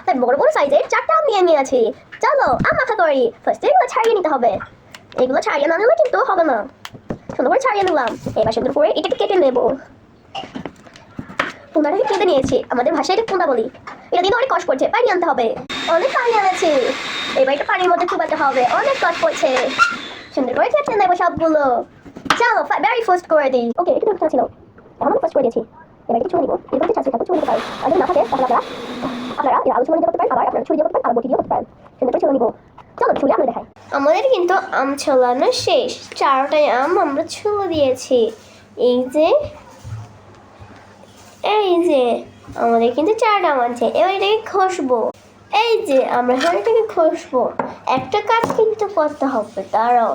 তাই বড় বড় সাইজের 4টা আম নিয়ে নিয়েছি। চলো আম মাখা করি। ফার্স্টে এগুলো ছাড়িয়ে নিতে হবে। এগুলো ছাড়িয়ে না নিলে কিন্তু হবে না। সুন্দর করে ছাড়িয়ে নিলাম। এবার সুন্দর করে এটাকে কেটে নেব। পুনাটাকে কেটে নিয়েছি। আমাদের ভাষায় এটা পুনা বলি। এটা দিয়ে অনেক কষ্ট পড়ছে, পানি আনতে হবে। অনেক পানি আনেছি। এবার এটা পানির মধ্যে চুবাতে হবে, অনেক কষ্ট পড়ছে। সুন্দর করে কেটে নেবো সবগুলো। চলো ভেরি ফার্স্ট করে দিই। ওকে, এটা তো ছিল, এখন আমি ফার্স্ট করে দিয়েছি। এবার এটা ছুঁয়ে নিবো। এরকম চাচ্ছি তারপর ছুঁয়ে নিতে পারি। আর যদি না থাকে তাহলে আপনারা এর আলু ছুঁয়ে নিতে পারেন, আবার আপনারা ছুরি দিয়ে করতে পারেন, আর বটি দিয়ে করতে পারেন। সুন্দর করে ছুঁয়ে নিবো। চলো ছুঁয়ে আমরা দেখাই। আমাদের কিন্তু আম ছলানো শেষ। 4টাই আম আমরা ছুলে দিয়েছি। এই যে আমাদের কিন্তু 4টা আম আছে। এবার এটাকে ঘষবো। এই যে আমরা এটাকে ঘষবো। একটা কাজ কিন্তু করতে হবে, দাঁড়াও।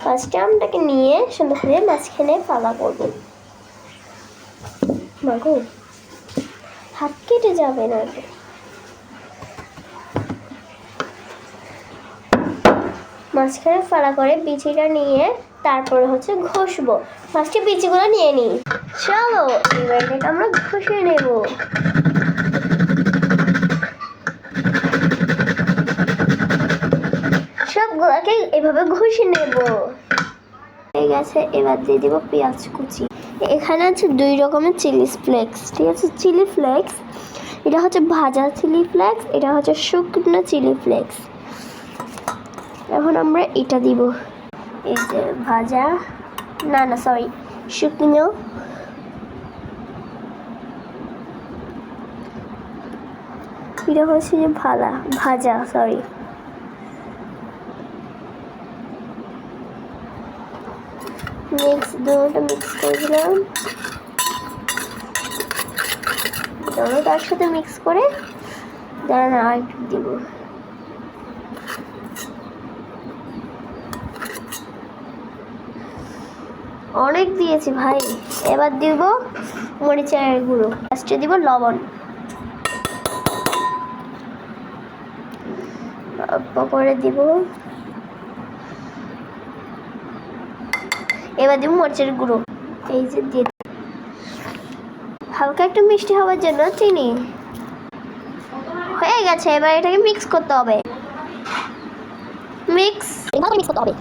ফার্স্টে আমটাকে নিয়ে সুন্দর করে মাঝখানে ফালা করবো। মাগো, হাত কেটে যাবে না। মাঝখানে ফালা করে বিচিটা নিয়ে তারপরে হচ্ছে ঘষবো। ফার্স্টে বিচিগুলো নিয়ে নিই। চলো এবার এটাকে আমরা ঘষে নেব। সবগুলোকে এভাবে ঘষে নেব। হয়ে গেছে। এবার দিয়ে দিব পেঁয়াজ কুচি। এখানে আছে 2 রকমের চিলি ফ্লেক্স, ঠিক আছে? চিলি ফ্লেক্স, এটা হচ্ছে ভাজা চিলি ফ্লেক্স, এটা হচ্ছে শুকনো চিলি ফ্লেক্স। এখন আমরা এটা দিব। এই যে ভাজা, না সরি, শুকনো। এটা হচ্ছে যে ভাজা, সরি। দুটোটা মিক্স করে দিলাম। তার সাথে মিক্স করে দাঁড়ান আর একটু দিব। অনেক দিয়েছি ভাই। এবার দিব মরিচের গুঁড়ো। লাস্টে দিব লবণ। অল্প করে দিব। এবার দিব মরিচের গুঁড়ো। এই যে দিয়ে হালকা একটু মিষ্টি হওয়ার জন্য চিনি। হয়ে গেছে। এবার এটাকে মিক্স করতে হবে। ভালো মিক্স করতে হবে।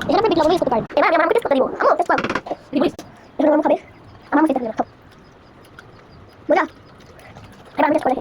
এখানে আপনি লবণ ইউজ করতে পারেন। এবার আমি আমাকে টেস্ট করতে দিব। আমি টেস্ট করব। এখানে আমি খাবে। আমার খেতে দিব। মজা। এবার আমি টেস্ট করে দেখি।